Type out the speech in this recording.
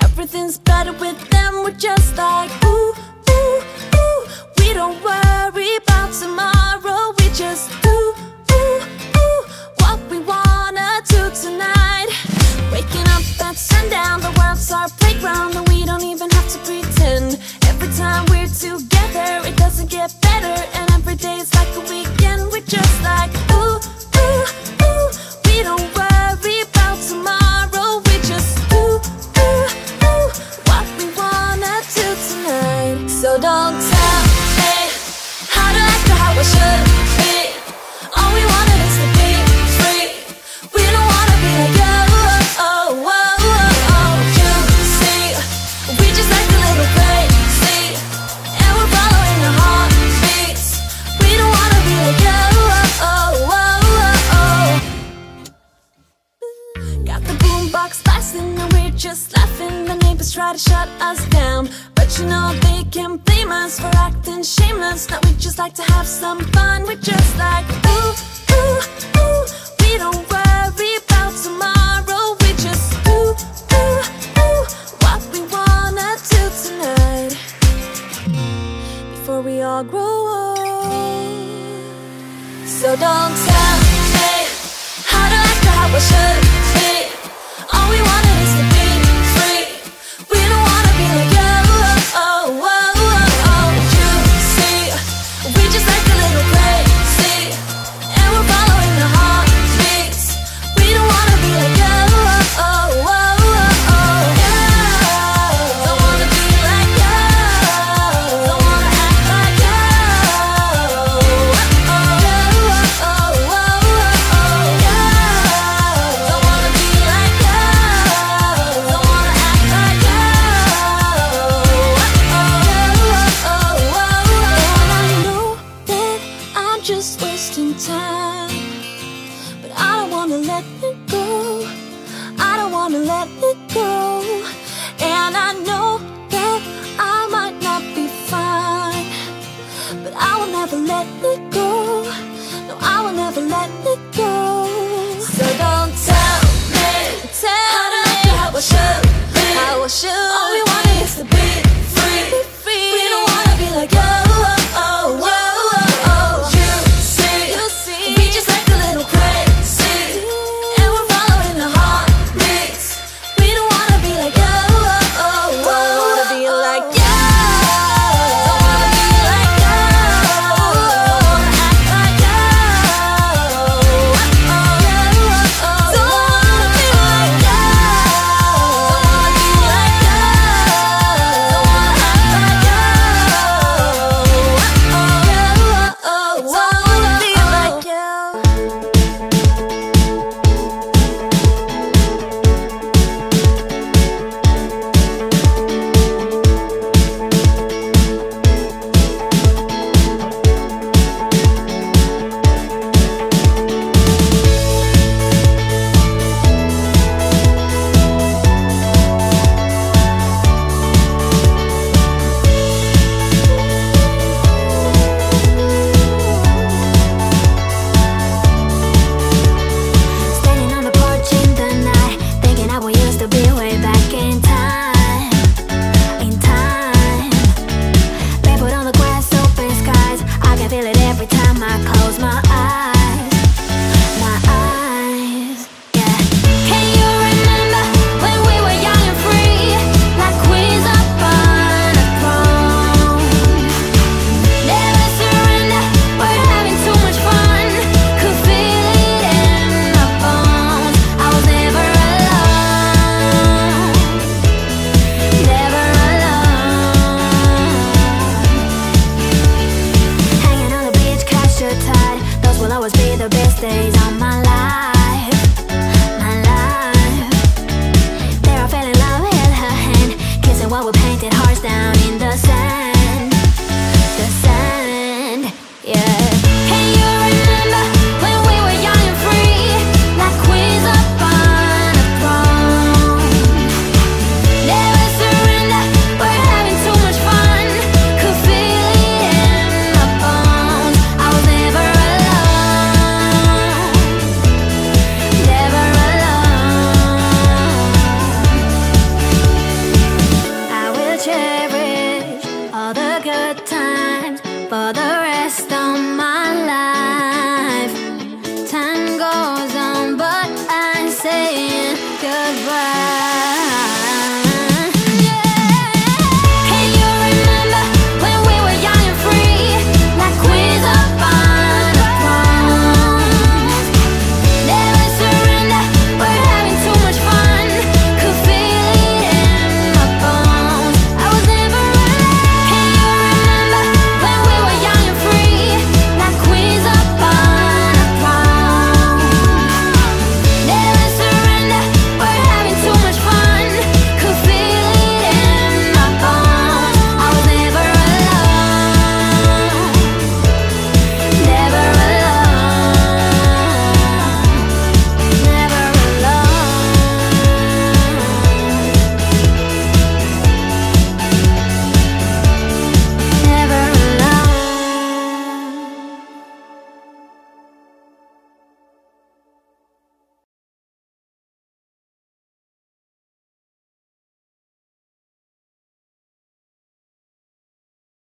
Everything's better with them. We're just like ooh, ooh, ooh. We don't worry about tomorrow. We just do ooh, ooh, what we wanna do tonight. Waking up at sundown, the world's our playground, and we don't even have to pretend. Every time we're together, it doesn't get better, and every day's like a weekend. We're just like ooh, ooh, ooh. We don't worry about tomorrow. We just do ooh, ooh, what we wanna do tonight. So don't tell me how to act or how I should be. All we wanted is to be free. We don't wanna be like you. We just like a little crazy, and we're following our heartbeats. We don't wanna be like you. Got the boombox blasting and we're just laughing. The neighbors try to shut us down, but you know they can't blame us for acting shameless. Now we just like to have some fun. We're just like ooh, ooh, ooh. We don't worry about tomorrow. We just do ooh, ooh, what we wanna do tonight. Before we all grow old. So don't tell me how to act or how I should be. All we wanted is to be free. We don't wanna be like you. You see, we just like a little crazy, and we're following our heartbeats. We don't wanna be like you. Don't wanna be like you. Don't wanna act like you. Don't wanna bother